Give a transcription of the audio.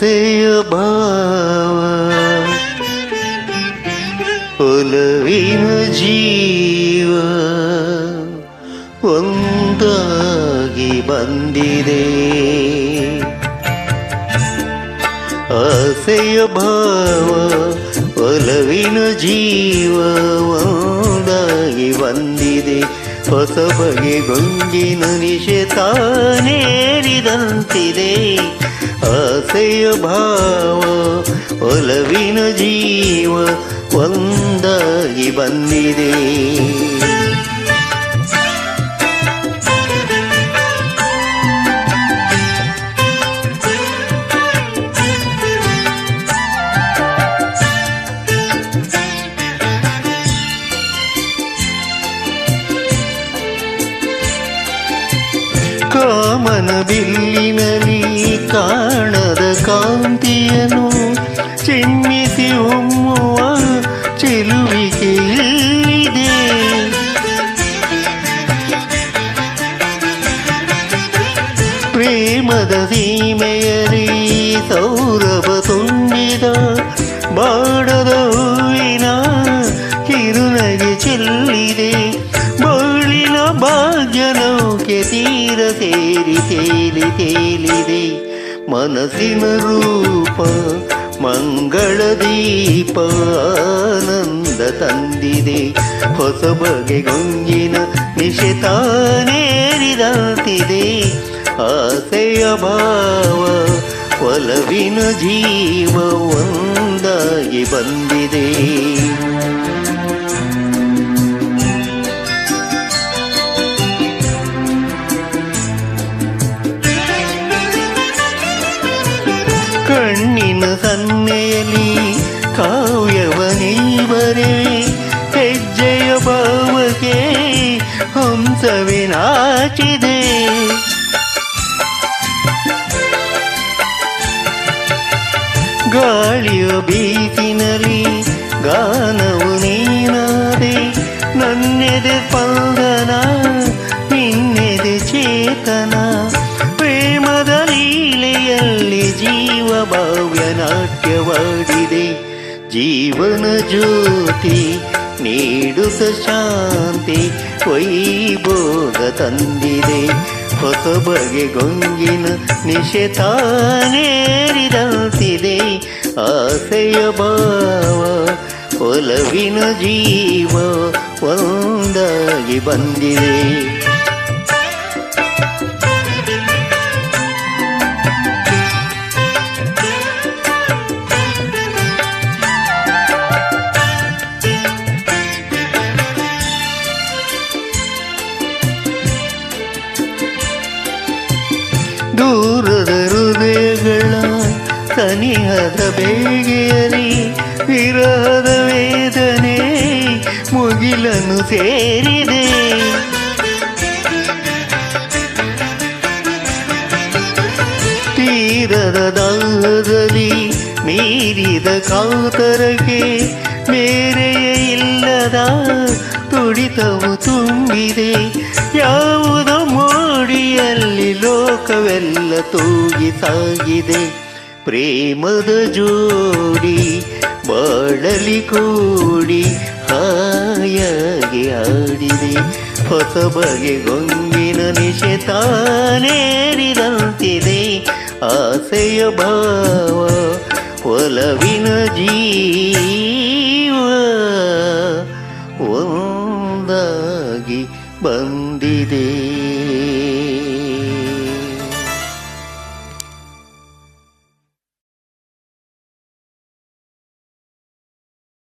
ಆಸೆಯ ಭಾವ ಒಲವಿನ ಜೀವ ಒಂದಾಗಿ ಬಂದಿದೆ. ಆಸೆಯ ಭಾವ ಒಲವಿನ ಜೀವ ಒಂದಾಗಿ ಬಂದಿದೆ. ಹೊಸ ಬಗೆ ಗುಂಗಿನ ನಿಶೆತಾನೇರಿದಂತಿದೆ. ಆಸೆಯ ಭಾವ ಒಲವಿನ ಜೀವ ಒಂದಾಗಿ ಬಂದಿದೆ. ಕಾಮನ ಬಿಲ್ಲಿನಲ್ಲಿ ಕಾಣದ ಕಾಂತಿಯನು ಚಿಮ್ಮಿಸಿ ಒಮ್ಮುವ ಚೆಲುವಿಕೆಯಿದೆ. ಪ್ರೇಮದ ಸೀಮೆಯಲ್ಲಿ ಸೌರಭ ತುಂಬಿದ ಬಾಡದ ಹೂವಿನ ಕಿರುನಗೆ ಚೆಲ್ಲಿದೆ. ಬಾಳಿನ ಭಾಗ್ಯನೌಕೆ ತೀರ ಸೇರಿ ತೇಲಿ ತೇಲಿದೆ. ಮನಸ್ಸಿನ ರೂಪ ಮಂಗಳ ದೀಪ ಆನಂದ ತಂದಿದೆ. ಹೊಸ ಬಗೆ ಗುಂಗಿನ ನಿಶೆತಾನೇರಿದಂತಿದೆ. ಆಸೆಯ ಭಾವ ಒಲವಿನ ಜೀವ ಒಂದಾಗಿ ಬಂದಿದೆ. ಕಣ್ಣಿನ ಸನ್ನೆಯಲ್ಲಿ ಕಾವ್ಯವನೀವರೇ ಹೆಜ್ಜೆಯ ಭಾವಕ್ಕೆ ಹಂಸವೇ ನಾಚಿದೆ. ಗಾಳಿಯ ಬೀಸಿನಲ್ಲಿ ಗಾನವು ನೀನಾದೆ. ನನ್ನೆದೆ ಸ್ಪಂದನ ನಿನ್ನೆದೆ ಚೇತನ. ಪ್ರೇಮದ ಲೀಲೆಯಲ್ಲಿ ಜೀವ ಭಾವ್ಯ ನಾಟ್ಯವಾಡಿದೆ. ಜೀವನ ಜ್ಯೋತಿ ನೀಡುತ್ತ ಶಾಂತಿ ವೈಭೋಗ ತಂದಿದೆ. ಹೊಸ ಬಗೆ ಗೊಂಗಿನ ನಿಶೆತಾನೇರಿದಂತಿದೆ. ಆಸೆಯ ಭಾವ ಒಲವಿನ ಜೀವ ಒಂದಾಗಿ ಬಂದಿದೆ. ದೂರದ ಹೃದಯಗಳ ಸನಿಹದ ಬೇಗೆಯಲಿ ವಿರಹದ ವೇದನೆ ಮುಗಿಲನ್ನು ಸೇರಿದೆ. ತೀರದ ದಾಹದಲ್ಲಿ ಮೀರಿದ ಕಾತರಕ್ಕೆ ಮೇರೆಯೇ ಇಲ್ಲದ ತುಡಿತವು ತುಂಬಿದೆ. ಯಾವುದೋ ಮೋಡಿಯಲ್ಲಿ ಲೋಕವೆಲ್ಲ ತೂಗಿ ಸಾಗಿದೆ. ಪ್ರೇಮದ ಜೋಡಿ ಬಾಳಲಿ ಕೂಡಿ ಹಾಯಾಗಿ ಆಡಿದೆ. ಹೊಸ ಬಗೆ ಗೊಂಗಿನ ನಿಶೆತಾನೇರಿದಂತಿದೆ. ಆಸೆಯ ಭಾವ ಒಲವಿನ ಜೀವ ಒಂದಾಗಿ ಬಂದಿದೆ.